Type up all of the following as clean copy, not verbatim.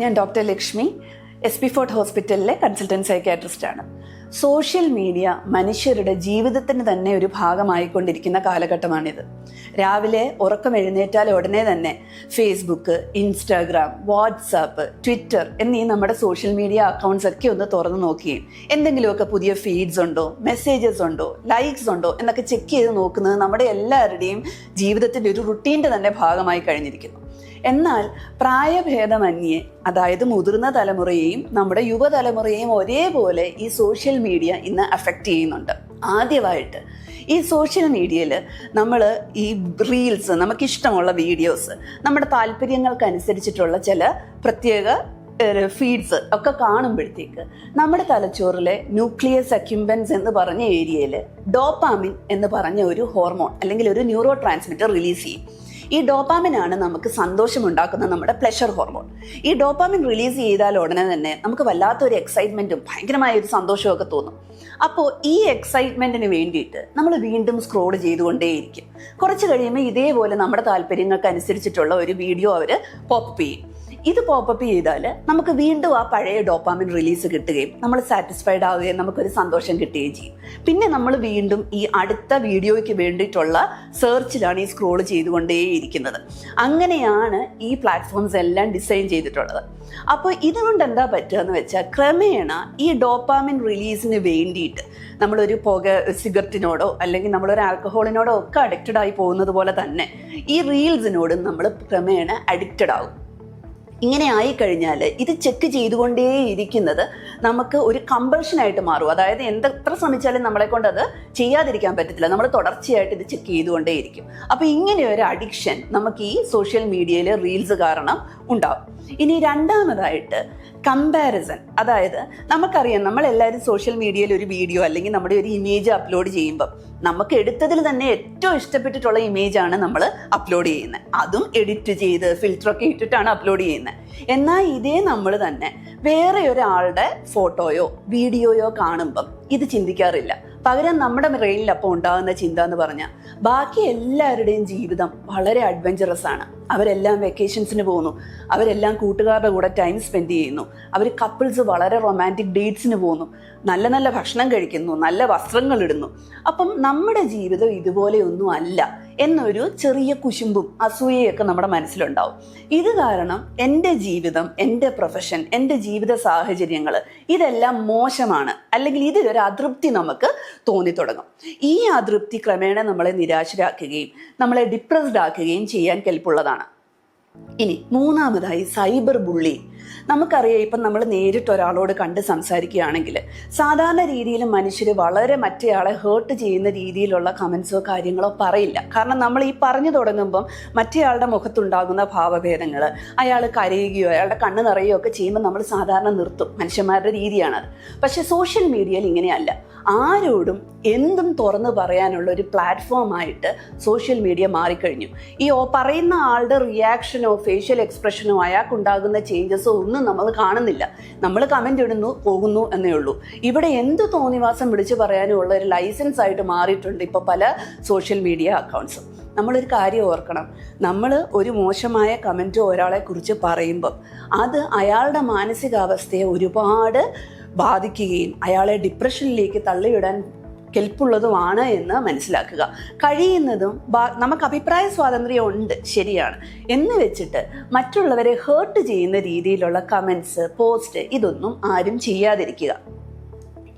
ഞാൻ doctor Lakshmi, SP fort ഹോസ്പിറ്റലിലെ consultant സൈക്യാട്രിസ്റ്റാണ്. Social media മനുഷ്യരുടെ ജീവിതത്തിന് തന്നെ ഒരു ഭാഗമായിക്കൊണ്ടിരിക്കുന്ന കാലഘട്ടമാണിത്. രാവിലെ ഉറക്കം എഴുന്നേറ്റാൽ ഉടനെ തന്നെ ഫേസ്ബുക്ക്, ഇൻസ്റ്റാഗ്രാം, വാട്സാപ്പ്, ട്വിറ്റർ എന്നീ നമ്മുടെ സോഷ്യൽ മീഡിയ അക്കൗണ്ട്സ് ഒക്കെ ഒന്ന് തുറന്നു നോക്കുകയും എന്തെങ്കിലുമൊക്കെ പുതിയ ഫീഡ്സ് ഉണ്ടോ, മെസ്സേജസ് ഉണ്ടോ, ലൈക്സ് ഉണ്ടോ എന്നൊക്കെ ചെക്ക് ചെയ്ത് നോക്കുന്നത് നമ്മുടെ എല്ലാവരുടെയും ജീവിതത്തിൻ്റെ ഒരു റുട്ടീൻ്റെ തന്നെ ഭാഗമായി കഴിഞ്ഞിരിക്കുന്നു. എന്നാൽ പ്രായഭേദമന്യേ, അതായത് മുതിർന്ന തലമുറയെയും നമ്മുടെ യുവതലമുറയെയും ഒരേപോലെ ഈ സോഷ്യൽ മീഡിയ ഇന്ന് അഫക്റ്റ് ചെയ്യുന്നുണ്ട്. ആദ്യമായിട്ട് ഈ സോഷ്യൽ മീഡിയയിൽ നമ്മൾ ഈ റീൽസ്, നമുക്കിഷ്ടമുള്ള വീഡിയോസ്, നമ്മുടെ താല്പര്യങ്ങൾക്കനുസരിച്ചിട്ടുള്ള ചില പ്രത്യേക ഫീഡ്സ് ഒക്കെ കാണുമ്പോഴത്തേക്ക് നമ്മുടെ തലച്ചോറിലെ ന്യൂക്ലിയസ് അക്യുംബൻസ് എന്ന് പറഞ്ഞ ഏരിയയിൽ ഡോപ്പാമിൻ എന്ന് പറഞ്ഞ ഒരു ഹോർമോൺ അല്ലെങ്കിൽ ഒരു ന്യൂറോ ട്രാൻസ്മിറ്റർ റിലീസ് ചെയ്യും. ഈ ഡോപ്പാമിനാണ് നമുക്ക് സന്തോഷമുണ്ടാക്കുന്ന നമ്മുടെ പ്ലഷർ ഹോർമോൺ. ഈ ഡോപ്പാമിൻ റിലീസ് ചെയ്താൽ ഉടനെ തന്നെ നമുക്ക് വല്ലാത്തൊരു എക്സൈറ്റ്മെൻറ്റും ഭയങ്കരമായ ഒരു സന്തോഷമൊക്കെ തോന്നും. അപ്പോൾ ഈ എക്സൈറ്റ്മെൻറ്റിന് വേണ്ടിയിട്ട് നമ്മൾ വീണ്ടും സ്ക്രോൾ ചെയ്തുകൊണ്ടേയിരിക്കും. കുറച്ച് കഴിയുമ്പോൾ ഇതേപോലെ നമ്മുടെ താല്പര്യങ്ങൾക്കനുസരിച്ചിട്ടുള്ള ഒരു വീഡിയോ അവർ പോപ്പപ്പ് ചെയ്യും. ഇത് പോപ്പപ്പ് ചെയ്താൽ നമുക്ക് വീണ്ടും ആ പഴയ ഡോപ്പാമിൻ റിലീസ് കിട്ടുകയും നമ്മൾ സാറ്റിസ്ഫൈഡ് ആവുകയും നമുക്കൊരു സന്തോഷം കിട്ടുകയും ചെയ്യും. പിന്നെ നമ്മൾ വീണ്ടും ഈ അടുത്ത വീഡിയോയ്ക്ക് വേണ്ടിയിട്ടുള്ള സെർച്ചിലാണ് ഈ സ്ക്രോൾ ചെയ്തുകൊണ്ടേയിരിക്കുന്നത്. അങ്ങനെയാണ് ഈ പ്ലാറ്റ്ഫോംസ് എല്ലാം ഡിസൈൻ ചെയ്തിട്ടുള്ളത്. അപ്പോൾ ഇതുകൊണ്ട് എന്താ പറ്റുക എന്ന് വെച്ചാൽ, ക്രമേണ ഈ ഡോപ്പാമിൻ റിലീസിന് വേണ്ടിയിട്ട് നമ്മളൊരു സിഗരറ്റിനോടോ അല്ലെങ്കിൽ നമ്മളൊരു ആൽക്കഹോളിനോടോ ഒക്കെ അഡിക്റ്റഡ് ആയി പോകുന്നത് പോലെ തന്നെ ഈ റീൽസിനോടും നമ്മൾ ക്രമേണ അഡിക്റ്റഡ് ആകും. ഇങ്ങനെ ആയിക്കഴിഞ്ഞാൽ ഇത് ചെക്ക് ചെയ്തുകൊണ്ടേയിരിക്കുന്നത് നമുക്ക് ഒരു കമ്പൾഷനായിട്ട് മാറും. അതായത് എത്ര ശ്രമിച്ചാലും നമ്മളെ കൊണ്ട് അത് ചെയ്യാതിരിക്കാൻ പറ്റത്തില്ല. നമ്മൾ തുടർച്ചയായിട്ട് ഇത് ചെക്ക് ചെയ്തുകൊണ്ടേയിരിക്കും. അപ്പോൾ ഇങ്ങനെ ഒരു അഡിക്ഷൻ നമുക്ക് ഈ സോഷ്യൽ മീഡിയയിൽ റീൽസ് കാരണം ഉണ്ടാവും. ഇനി രണ്ടാമതായിട്ട് കമ്പാരിസൺ. അതായത് നമുക്കറിയാം, നമ്മളെല്ലാവരും സോഷ്യൽ മീഡിയയിൽ ഒരു വീഡിയോ അല്ലെങ്കിൽ നമ്മുടെ ഒരു ഇമേജ് അപ്ലോഡ് ചെയ്യുമ്പം നമുക്ക് എടുത്തതിൽ തന്നെ ഏറ്റവും ഇഷ്ടപ്പെട്ടിട്ടുള്ള ഇമേജാണ് നമ്മൾ അപ്ലോഡ് ചെയ്യുന്നത്. അതും എഡിറ്റ് ചെയ്ത് ഫിൽറ്ററൊക്കെ ഇട്ടിട്ടാണ് അപ്ലോഡ് ചെയ്യുന്നത്. എന്നാൽ ഇതേ നമ്മൾ തന്നെ വേറെ ഒരാളുടെ ഫോട്ടോയോ വീഡിയോയോ കാണുമ്പം ഇത് ചിന്തിക്കാറില്ല. പകരം നമ്മുടെ ബ്രെയിനിൽ അപ്പോൾ ഉണ്ടാകുന്ന ചിന്ത എന്ന് പറഞ്ഞാൽ, ബാക്കി എല്ലാവരുടെയും ജീവിതം വളരെ അഡ്വഞ്ചറസ് ആണ്. അവരെല്ലാം വെക്കേഷൻസിന് പോകുന്നു, അവരെല്ലാം കൂട്ടുകാരുടെ കൂടെ ടൈം സ്പെൻഡ് ചെയ്യുന്നു, അവർ കപ്പിൾസ് വളരെ റൊമാൻറ്റിക് ഡേറ്റ്സിന് പോകുന്നു, നല്ല നല്ല ഭക്ഷണം കഴിക്കുന്നു, നല്ല വസ്ത്രങ്ങൾ ഇടുന്നു. അപ്പം നമ്മുടെ ജീവിതം ഇതുപോലെയൊന്നും അല്ല എന്നൊരു ചെറിയ കുശുമ്പും അസൂയയൊക്കെ നമ്മുടെ മനസ്സിലുണ്ടാവും. ഇത് കാരണം എൻ്റെ ജീവിതം, എൻ്റെ പ്രൊഫഷൻ, എൻ്റെ ജീവിത സാഹചര്യങ്ങൾ ഇതെല്ലാം മോശമാണ്, അല്ലെങ്കിൽ ഇതിലൊരു അതൃപ്തി നമുക്ക് തോന്നി തുടങ്ങും. ഈ അതൃപ്തി ക്രമേണ നമ്മളെ നിരാശരാക്കുകയും നമ്മളെ ഡിപ്രസ്ഡ് ആക്കുകയും ചെയ്യാൻ കെൽപ്പുള്ളതാണ്. ഇനി മൂന്നാമതായി സൈബർ ബുള്ളിങ്. നമുക്കറിയാം, ഇപ്പം നമ്മൾ നേരിട്ട് ഒരാളോട് കണ്ട് സംസാരിക്കുകയാണെങ്കിൽ സാധാരണ രീതിയിൽ മനുഷ്യർ വളരെ മറ്റേയാളെ ഹേർട്ട് ചെയ്യുന്ന രീതിയിലുള്ള കമൻസോ കാര്യങ്ങളോ പറയില്ല. കാരണം നമ്മൾ ഈ പറഞ്ഞു തുടങ്ങുമ്പം മറ്റേയാളുടെ മുഖത്തുണ്ടാകുന്ന ഭാവഭേദങ്ങൾ, അയാൾ കരയുകയോ അയാളുടെ കണ്ണ് നിറയുകയോ ഒക്കെ ചെയ്യുമ്പോൾ നമ്മൾ സാധാരണ നിർത്തും. മനുഷ്യന്മാരുടെ രീതിയാണത്. പക്ഷേ സോഷ്യൽ മീഡിയയിൽ ഇങ്ങനെയല്ല. ആരോടും എന്തും തുറന്നു പറയാനുള്ള ഒരു പ്ലാറ്റ്ഫോമായിട്ട് സോഷ്യൽ മീഡിയ മാറിക്കഴിഞ്ഞു. ഈ പറയുന്ന ആളുടെ റിയാക്ഷനോ ഫേഷ്യൽ എക്സ്പ്രഷനോ അയാൾക്കുണ്ടാകുന്ന ചേഞ്ചസോ ഒന്നും നമ്മൾ കാണുന്നില്ല. നമ്മൾ കമൻ്റ് ഇടുന്നു, പോകുന്നു എന്നേ ഉള്ളൂ. ഇവിടെ എന്ത് തോന്നിവാസം വിളിച്ചു പറയാനുമുള്ള ഒരു ലൈസൻസ് ആയിട്ട് മാറിയിട്ടുണ്ട് ഇപ്പോൾ പല സോഷ്യൽ മീഡിയ അക്കൗണ്ട്സും. നമ്മളൊരു കാര്യം ഓർക്കണം, നമ്മൾ ഒരു മോശമായ കമൻറ്റോ ഒരാളെ കുറിച്ച് പറയുമ്പം അത് അയാളുടെ മാനസികാവസ്ഥയെ ഒരുപാട് ബാധിക്കുകയും അയാളെ ഡിപ്രഷനിലേക്ക് തള്ളിവിടാൻ കെൽപ്പുള്ളതുമാണ് എന്ന് മനസ്സിലാക്കുക. കഴിയുന്നതും നമുക്ക് അഭിപ്രായ സ്വാതന്ത്ര്യം ഉണ്ട്, ശരിയാണ്, എന്ന് വെച്ചിട്ട് മറ്റുള്ളവരെ ഹേർട്ട് ചെയ്യുന്ന രീതിയിലുള്ള കമൻസ്, പോസ്റ്റ് ഇതൊന്നും ആരും ചെയ്യാതിരിക്കുക.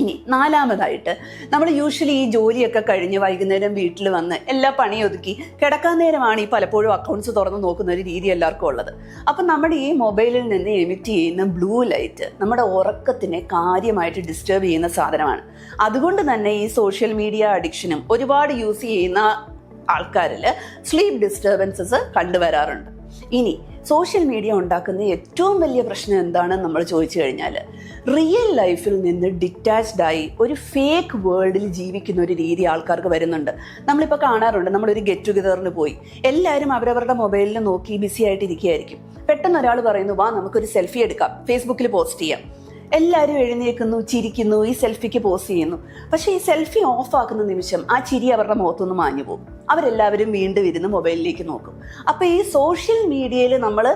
ഇനി നാലാമതായിട്ട്, നമ്മൾ യൂഷ്വലി ഈ ജോലിയൊക്കെ കഴിഞ്ഞ് വൈകുന്നേരം വീട്ടിൽ വന്ന് എല്ലാ പണിയും ഒതുക്കി കിടക്കാൻ നേരമാണ് ഈ പലപ്പോഴും അക്കൗണ്ട്സ് തുറന്ന് നോക്കുന്ന ഒരു രീതി എല്ലാവർക്കും ഉള്ളത്. അപ്പം നമ്മുടെ ഈ മൊബൈലിൽ നിന്ന് എമിറ്റ് ചെയ്യുന്ന ബ്ലൂ ലൈറ്റ് നമ്മുടെ ഉറക്കത്തിനെ കാര്യമായിട്ട് ഡിസ്റ്റർബ് ചെയ്യുന്ന സാധനമാണ്. അതുകൊണ്ട് തന്നെ ഈ സോഷ്യൽ മീഡിയ അഡിക്ഷനും ഒരുപാട് യൂസ് ചെയ്യുന്ന ആൾക്കാരിൽ സ്ലീപ്പ് ഡിസ്റ്റർബൻസസ് കണ്ടുവരാറുണ്ട്. ഇനി സോഷ്യൽ മീഡിയ ഉണ്ടാക്കുന്ന ഏറ്റവും വലിയ പ്രശ്നം എന്താണെന്ന് നമ്മൾ ചോദിച്ചു കഴിഞ്ഞാൽ, റിയൽ ലൈഫിൽ നിന്ന് ഡിറ്റാച്ച്ഡായി ഒരു ഫേക്ക് വേൾഡിൽ ജീവിക്കുന്ന ഒരു രീതി ആൾക്കാർക്ക് വരുന്നുണ്ട്. നമ്മളിപ്പോൾ കാണാറുണ്ട്, നമ്മളൊരു ഗെറ്റ് ടുഗദറിന് പോയി എല്ലാവരും അവരവരുടെ മൊബൈലിൽ നോക്കി ബിസി ആയിട്ട് ഇരിക്കുകയായിരിക്കും. പെട്ടെന്ന് ഒരാൾ പറയുന്നു, വാ നമുക്കൊരു സെൽഫി എടുക്കാം, ഫേസ്ബുക്കിൽ പോസ്റ്റ് ചെയ്യാം. എല്ലാവരും എഴുന്നേൽക്കുന്നു, ചിരിക്കുന്നു, ഈ സെൽഫിക്ക് പോസ് ചെയ്യുന്നു. പക്ഷെ ഈ സെൽഫി ഓഫ് ആക്കുന്ന നിമിഷം ആ ചിരി അവരുടെ മുഖത്തുനിന്ന് മാഞ്ഞു പോകും. അവരെല്ലാവരും വീണ്ടും ഇരുന്ന് മൊബൈലിലേക്ക് നോക്കും. അപ്പൊ ഈ സോഷ്യൽ മീഡിയയിൽ നമ്മൾ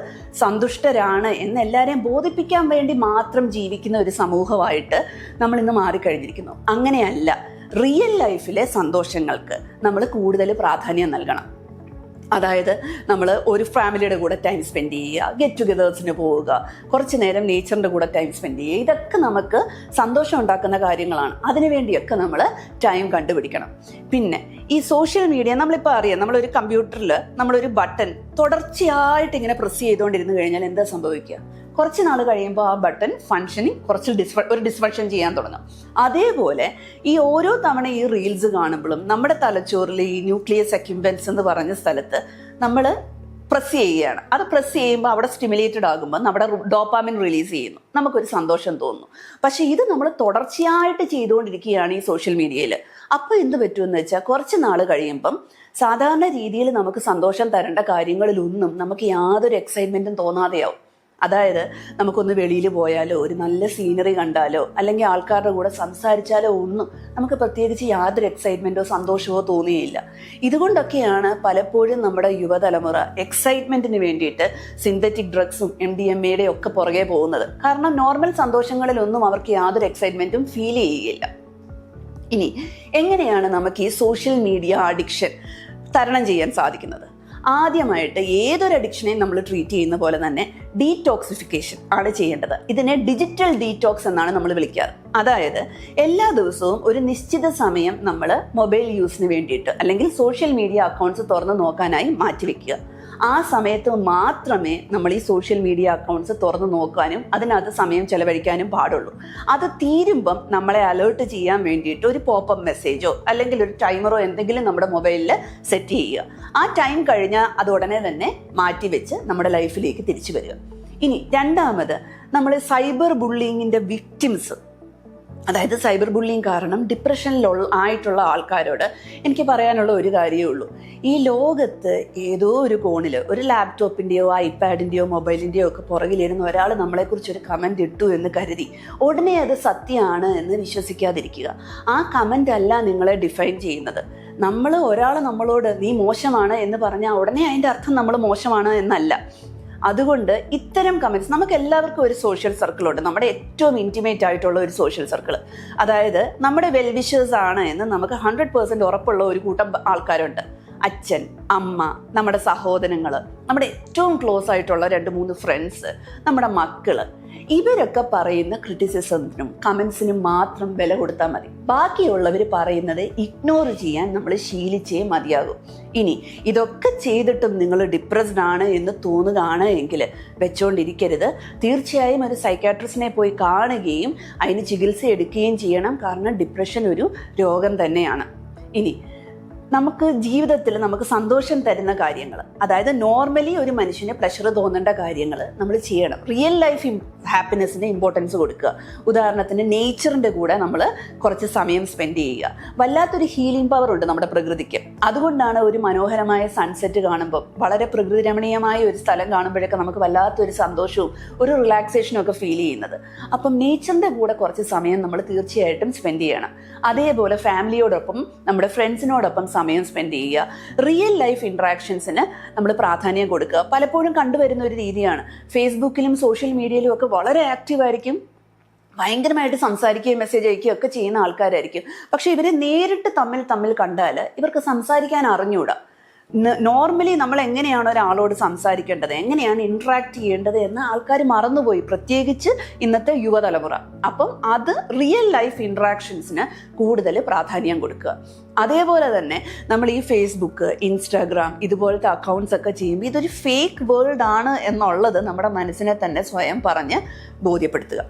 സന്തുഷ്ടരാണ് എന്ന് എല്ലാവരെയും ബോധിപ്പിക്കാൻ വേണ്ടി മാത്രം ജീവിക്കുന്ന ഒരു സമൂഹമായിട്ട് നമ്മൾ ഇന്ന് മാറിക്കഴിഞ്ഞിരിക്കുന്നു. അങ്ങനെയല്ല, റിയൽ ലൈഫിലെ സന്തോഷങ്ങൾക്ക് നമ്മൾ കൂടുതൽ പ്രാധാന്യം നൽകണം. അതായത് നമ്മൾ ഒരു ഫാമിലിയുടെ കൂടെ ടൈം സ്പെൻഡ് ചെയ്യുക, ഗെറ്റ് ടുഗദേഴ്സിന് പോവുക, കുറച്ച് നേരം നേച്ചറിൻ്റെ കൂടെ ടൈം സ്പെൻഡ് ചെയ്യുക. ഇതൊക്കെ നമുക്ക് സന്തോഷം ഉണ്ടാക്കുന്ന കാര്യങ്ങളാണ്. അതിനുവേണ്ടിയൊക്കെ നമ്മൾ ടൈം കണ്ടുപിടിക്കണം. പിന്നെ ഈ സോഷ്യൽ മീഡിയ നമ്മളിപ്പോൾ അറിയാം, നമ്മളൊരു കമ്പ്യൂട്ടറിൽ നമ്മളൊരു ബട്ടൺ തുടർച്ചയായിട്ട് ഇങ്ങനെ പ്രസ് ചെയ്തുകൊണ്ടിരുന്നു കഴിഞ്ഞാൽ എന്താ സംഭവിക്കുക? കുറച്ച് നാൾ കഴിയുമ്പോൾ ആ ബട്ടൺ ഫങ്ഷനിങ് കുറച്ച് ഒരു ഡിസ്ഫങ്ഷൻ ചെയ്യാൻ തുടങ്ങും. അതേപോലെ ഈ ഓരോ തവണ ഈ റീൽസ് കാണുമ്പോഴും നമ്മുടെ തലച്ചോറിൽ ഈ ന്യൂക്ലിയസ് അക്യുംബൻസ് എന്ന് പറഞ്ഞ സ്ഥലത്ത് നമ്മൾ പ്രസ് ചെയ്യുകയാണ്. അത് പ്രസ് ചെയ്യുമ്പോൾ അവിടെ സ്റ്റിമുലേറ്റഡ് ആകുമ്പോൾ നമ്മുടെ ഡോപ്പാമിൻ റിലീസ് ചെയ്യുന്നു, നമുക്കൊരു സന്തോഷം തോന്നുന്നു. പക്ഷെ ഇത് നമ്മൾ തുടർച്ചയായിട്ട് ചെയ്തുകൊണ്ടിരിക്കുകയാണ് ഈ സോഷ്യൽ മീഡിയയിൽ. അപ്പോൾ എന്ത് പറ്റുമെന്ന് വെച്ചാൽ കുറച്ച് നാൾ കഴിയുമ്പം സാധാരണ രീതിയിൽ നമുക്ക് സന്തോഷം തരേണ്ട കാര്യങ്ങളിലൊന്നും നമുക്ക് യാതൊരു എക്സൈറ്റ്മെൻറ്റും തോന്നാതെയാവും. അതായത് നമുക്കൊന്ന് വെളിയിൽ പോയാലോ, ഒരു നല്ല സീനറി കണ്ടാലോ, അല്ലെങ്കിൽ ആൾക്കാരുടെ കൂടെ സംസാരിച്ചാലോ ഒന്നും നമുക്ക് പ്രത്യേകിച്ച് യാതൊരു എക്സൈറ്റ്മെൻറ്റോ സന്തോഷമോ തോന്നിയില്ല. ഇതുകൊണ്ടൊക്കെയാണ് പലപ്പോഴും നമ്മുടെ യുവതലമുറ എക്സൈറ്റ്മെൻറ്റിന് വേണ്ടിയിട്ട് സിന്തറ്റിക് ഡ്രഗ്സും MDMA ഒക്കെ പുറകെ പോകുന്നത്. കാരണം നോർമൽ സന്തോഷങ്ങളിലൊന്നും അവർക്ക് യാതൊരു എക്സൈറ്റ്മെൻറ്റും ഫീൽ ചെയ്യുകയില്ല. ഇനി എങ്ങനെയാണ് നമുക്ക് ഈ സോഷ്യൽ മീഡിയ അഡിക്ഷൻ തരണം ചെയ്യാൻ സാധിക്കുന്നത്? ആദ്യമായിട്ട് ഏതൊരു അഡിക്ഷനെയും നമ്മൾ ട്രീറ്റ് ചെയ്യുന്ന പോലെ തന്നെ ഡീടോക്സിഫിക്കേഷൻ ആണ് ചെയ്യേണ്ടത്. ഇതിനെ ഡിജിറ്റൽ ഡീടോക്സ് എന്നാണ് നമ്മൾ വിളിക്കാറ്. അതായത് എല്ലാ ദിവസവും ഒരു നിശ്ചിത സമയം നമ്മൾ മൊബൈൽ യൂസിന് വേണ്ടിയിട്ട് അല്ലെങ്കിൽ സോഷ്യൽ മീഡിയ അക്കൗണ്ട്സ് തുറന്ന് നോക്കാനായി മാറ്റിവെക്കുക. ആ സമയത്ത് മാത്രമേ നമ്മൾ ഈ സോഷ്യൽ മീഡിയ അക്കൗണ്ട്സ് തുറന്ന് നോക്കാനും അതിനകത്ത് സമയം ചെലവഴിക്കാനും പാടുള്ളൂ. അത് തീരുമ്പം നമ്മളെ അലേർട്ട് ചെയ്യാൻ വേണ്ടിയിട്ട് ഒരു പോപ്പപ്പ് മെസ്സേജോ അല്ലെങ്കിൽ ഒരു ടൈമറോ എന്തെങ്കിലും നമ്മുടെ മൊബൈലിൽ സെറ്റ് ചെയ്യുക. ആ ടൈം കഴിഞ്ഞാൽ അത് ഉടനെ തന്നെ മാറ്റിവെച്ച് നമ്മുടെ ലൈഫിലേക്ക് തിരിച്ചു വരിക. ഇനി രണ്ടാമത്, നമ്മൾ സൈബർ ബുള്ളിങ്ങിൻ്റെ വിക്ടിംസ്, അതായത് സൈബർ ബുള്ളിങ് കാരണം ആയിട്ടുള്ള ആൾക്കാരോട് എനിക്ക് പറയാനുള്ള ഒരു കാര്യമേ ഉള്ളൂ. ഈ ലോകത്ത് ഏതോ ഒരു കോണിൽ ഒരു ലാപ്ടോപ്പിൻ്റെയോ ഐപാഡിൻ്റെയോ മൊബൈലിൻ്റെയോ ഒക്കെ പുറകിലിരുന്ന് ഒരാൾ നമ്മളെക്കുറിച്ച് ഒരു കമൻ്റ് ഇട്ടു എന്ന് കരുതി ഉടനെ അത് സത്യമാണ് എന്ന് വിശ്വസിക്കാതിരിക്കുക. ആ കമൻ്റ് അല്ല നിങ്ങളെ ഡിഫൈൻ ചെയ്യുന്നത്. ഒരാൾ നമ്മളോട് നീ മോശമാണ് എന്ന് പറഞ്ഞാൽ ഉടനെ അതിൻ്റെ അർത്ഥം നമ്മൾ മോശമാണ് എന്നല്ല. അതുകൊണ്ട് ഇത്തരം കമൻറ്റ്സ്, നമുക്ക് എല്ലാവർക്കും ഒരു സോഷ്യൽ സർക്കിളുണ്ട്, നമ്മുടെ ഏറ്റവും ഇൻറ്റിമേറ്റ് ആയിട്ടുള്ള ഒരു സോഷ്യൽ സർക്കിൾ. അതായത് നമ്മുടെ വെൽവിഷേഴ്സ് ആണ് എന്ന് നമുക്ക് 100% ഉറപ്പുള്ള ഒരു കൂട്ടം ആൾക്കാരുണ്ട്. അച്ഛൻ, അമ്മ, നമ്മുടെ സഹോദരങ്ങൾ, നമ്മുടെ ഏറ്റവും ക്ലോസ് ആയിട്ടുള്ള 2-3 ഫ്രണ്ട്സ്, നമ്മുടെ മക്കള്, ഇവരൊക്കെ പറയുന്ന ക്രിറ്റിസിസത്തിനും കമൻസിനും മാത്രം വില കൊടുത്താൽ മതി. ബാക്കിയുള്ളവർ പറയുന്നത് ഇഗ്നോർ ചെയ്യാൻ നമ്മൾ ശീലിച്ചേ മതിയാകും. ഇനി ഇതൊക്കെ ചെയ്തിട്ടും നിങ്ങൾ ഡിപ്രസ്ഡ് ആണ് എന്ന് തോന്നുകയാണ് എങ്കിൽ വെച്ചോണ്ടിരിക്കരുത്. തീർച്ചയായും ഒരു സൈക്കാട്രിസ്റ്റിനെ പോയി കാണുകയും അതിന് ചികിത്സ എടുക്കുകയും ചെയ്യണം. കാരണം ഡിപ്രഷൻ ഒരു രോഗം തന്നെയാണ്. ഇനി നമുക്ക് ജീവിതത്തിൽ നമുക്ക് സന്തോഷം തരുന്ന കാര്യങ്ങൾ, അതായത് നോർമലി ഒരു മനുഷ്യന് പ്ലഷർ തോന്നേണ്ട കാര്യങ്ങൾ നമ്മൾ ചെയ്യണം. റിയൽ ലൈഫ് ഹാപ്പിനെസ്സിന് ഇമ്പോർട്ടൻസ് കൊടുക്കുക. ഉദാഹരണത്തിന് നേച്ചറിൻ്റെ കൂടെ നമ്മൾ കുറച്ച് സമയം സ്പെൻഡ് ചെയ്യുക. വല്ലാത്തൊരു ഹീലിംഗ് പവർ ഉണ്ട് നമ്മുടെ പ്രകൃതിക്ക്. അതുകൊണ്ടാണ് ഒരു മനോഹരമായ സൺസെറ്റ് കാണുമ്പോൾ, വളരെ പ്രകൃതി രമണീയമായ ഒരു സ്ഥലം കാണുമ്പോഴൊക്കെ നമുക്ക് വല്ലാത്തൊരു സന്തോഷവും ഒരു റിലാക്സേഷനും ഒക്കെ ഫീൽ ചെയ്യുന്നത്. അപ്പം നേച്ചറിൻ്റെ കൂടെ കുറച്ച് സമയം നമ്മൾ തീർച്ചയായിട്ടും സ്പെൻഡ് ചെയ്യണം. അതേപോലെ ഫാമിലിയോടൊപ്പം നമ്മുടെ ഫ്രണ്ട്സിനോടൊപ്പം സമയം സ്പെൻഡ് ചെയ്യുക. റിയൽ ലൈഫ് ഇൻട്രാക്ഷൻസിന് നമ്മൾ പ്രാധാന്യം കൊടുക്കുക. പലപ്പോഴും കണ്ടുവരുന്ന ഒരു രീതിയാണ്, ഫേസ്ബുക്കിലും സോഷ്യൽ മീഡിയയിലും ഒക്കെ വളരെ ആക്റ്റീവായിരിക്കും, ഭയങ്കരമായിട്ട് സംസാരിക്കുകയും മെസ്സേജ് അയക്കുകയും ഒക്കെ ചെയ്യുന്ന ആൾക്കാരായിരിക്കും. പക്ഷെ ഇവരെ നേരിട്ട് തമ്മിൽ കണ്ടാൽ ഇവർക്ക് സംസാരിക്കാൻ അറിഞ്ഞൂടാ. നോർമലി നമ്മൾ എങ്ങനെയാണ് ഒരാളോട് സംസാരിക്കേണ്ടത്, എങ്ങനെയാണ് ഇൻട്രാക്ട് ചെയ്യേണ്ടത് എന്ന് ആൾക്കാർ മറന്നുപോയി, പ്രത്യേകിച്ച് ഇന്നത്തെ യുവതലമുറ. അപ്പം അത് റിയൽ ലൈഫ് ഇൻട്രാക്ഷൻസിന് കൂടുതൽ പ്രാധാന്യം കൊടുക്കുക. അതേപോലെ തന്നെ നമ്മൾ ഈ ഫേസ്ബുക്ക്, ഇൻസ്റ്റാഗ്രാം ഇതുപോലത്തെ അക്കൗണ്ട്സ് ഒക്കെ ചെയ്യുമ്പോൾ ഇതൊരു ഫേക്ക് വേൾഡ് ആണ് എന്നുള്ളത് നമ്മുടെ മനസ്സിനെ തന്നെ സ്വയം പറഞ്ഞ് ബോധ്യപ്പെടുത്തുക.